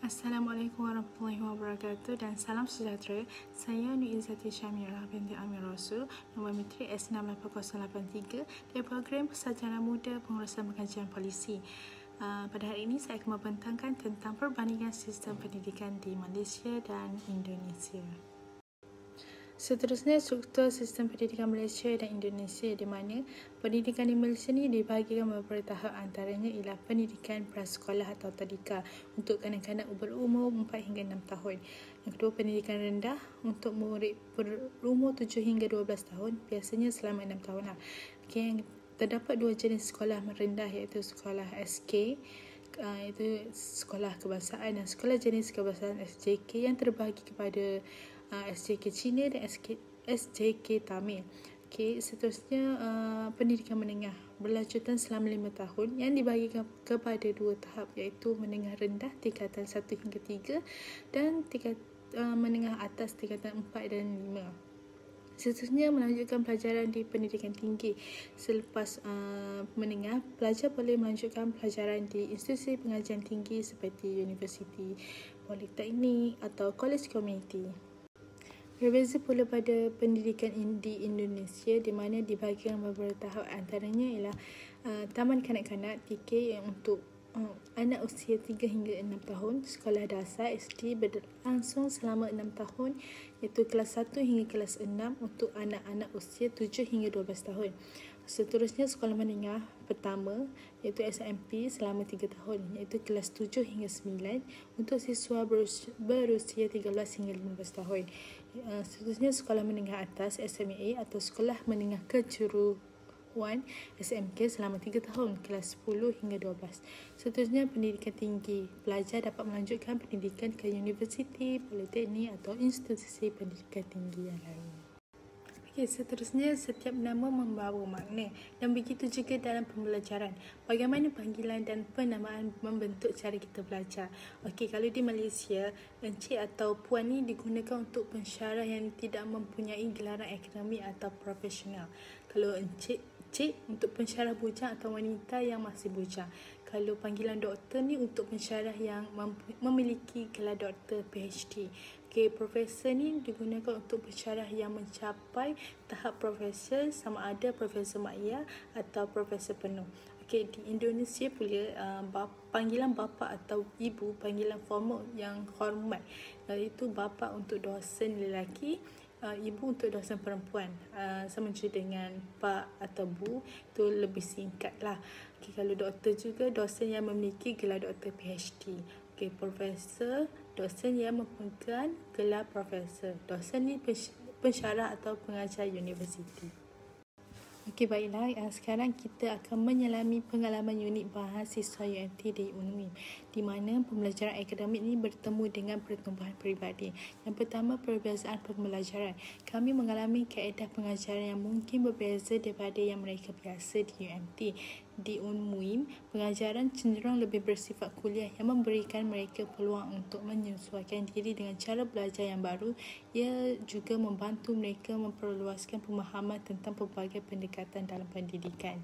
Assalamualaikum warahmatullahi wabarakatuh dan salam sejahtera. Saya Nur Izzati Syamirah binti Amir Rasul, nombor metrik S688083 dari program Persarjana Muda Pengurusan Pengajian Polisi. Pada hari ini saya akan membentangkan tentang perbandingan sistem pendidikan di Malaysia dan Indonesia. Seterusnya, struktur sistem pendidikan Malaysia dan Indonesia, di mana pendidikan di Malaysia ni dibahagikan beberapa tahap, antaranya ialah pendidikan prasekolah atau tadika untuk kanak-kanak berumur 4 hingga 6 tahun. Yang kedua, pendidikan rendah untuk murid berumur 7 hingga 12 tahun, biasanya selama 6 tahun. Yang terdapat dua jenis sekolah rendah, iaitu sekolah SK, iaitu sekolah kebangsaan, dan sekolah jenis kebangsaan SJK yang terbahagi kepada SJK Cina dan SJK Tamil. Seterusnya, pendidikan menengah berlanjutan selama 5 tahun yang dibahagikan kepada dua tahap, iaitu menengah rendah tingkatan 1 hingga 3 dan menengah atas tingkatan 4 dan 5. Seterusnya, melanjutkan pelajaran di pendidikan tinggi. Selepas menengah, pelajar boleh melanjutkan pelajaran di institusi pengajian tinggi seperti universiti, politeknik atau kolej komuniti. Berbeza pula pada pendidikan di Indonesia, di mana dibahagikan beberapa tahap, antaranya ialah taman kanak-kanak TK yang untuk anak usia 3 hingga 6 tahun, sekolah dasar SD berlangsung selama 6 tahun, iaitu kelas 1 hingga kelas 6 untuk anak-anak usia 7 hingga 12 tahun. Seterusnya, sekolah menengah pertama iaitu SMP selama 3 tahun, iaitu kelas 7 hingga 9 untuk siswa berusia 13 hingga 15 tahun. Seterusnya, sekolah menengah atas SMA atau sekolah menengah kejuruan SMK selama 3 tahun, kelas 10 hingga 12. Seterusnya, pendidikan tinggi. Pelajar dapat melanjutkan pendidikan ke universiti, politeknik atau institusi pendidikan tinggi yang lain. Seterusnya, setiap nama membawa makna, dan begitu juga dalam pembelajaran. Bagaimana panggilan dan penamaan membentuk cara kita belajar. Kalau di Malaysia, encik atau puan ni digunakan untuk pensyarah yang tidak mempunyai gelaran akademik atau profesional. Kalau encik, cik untuk pensyarah bujang atau wanita yang masih bujang. Kalau panggilan doktor ni untuk pensyarah yang memiliki gelar doktor PhD. Profesor ni digunakan untuk pensyarah yang mencapai tahap profesor, sama ada profesor makyar atau profesor penuh. Di Indonesia pula, panggilan bapa atau ibu, panggilan formal yang hormat, iaitu bapa untuk dosen lelaki, ibu untuk dosen perempuan. Sama juga dengan pak atau bu, itu lebih singkat lah. Kalau doktor juga, dosen yang memiliki gelar doktor PhD. Profesor, dosen yang memegang gelar profesor. Dosen ni pensyarah atau pengajar universiti. Baiklah, sekarang kita akan menyelami pengalaman unit mahasiswa UMT di UNMIM, di mana pembelajaran akademik ini bertemu dengan pertumbuhan peribadi. Yang pertama, perbezaan pembelajaran. Kami mengalami kaedah pengajaran yang mungkin berbeza daripada yang mereka biasa di UMT. Di UNMIM, pengajaran cenderung lebih bersifat kuliah yang memberikan mereka peluang untuk menyesuaikan diri dengan cara belajar yang baru. Ia juga membantu mereka memperluaskan pemahaman tentang pelbagai pendekatan dalam pendidikan.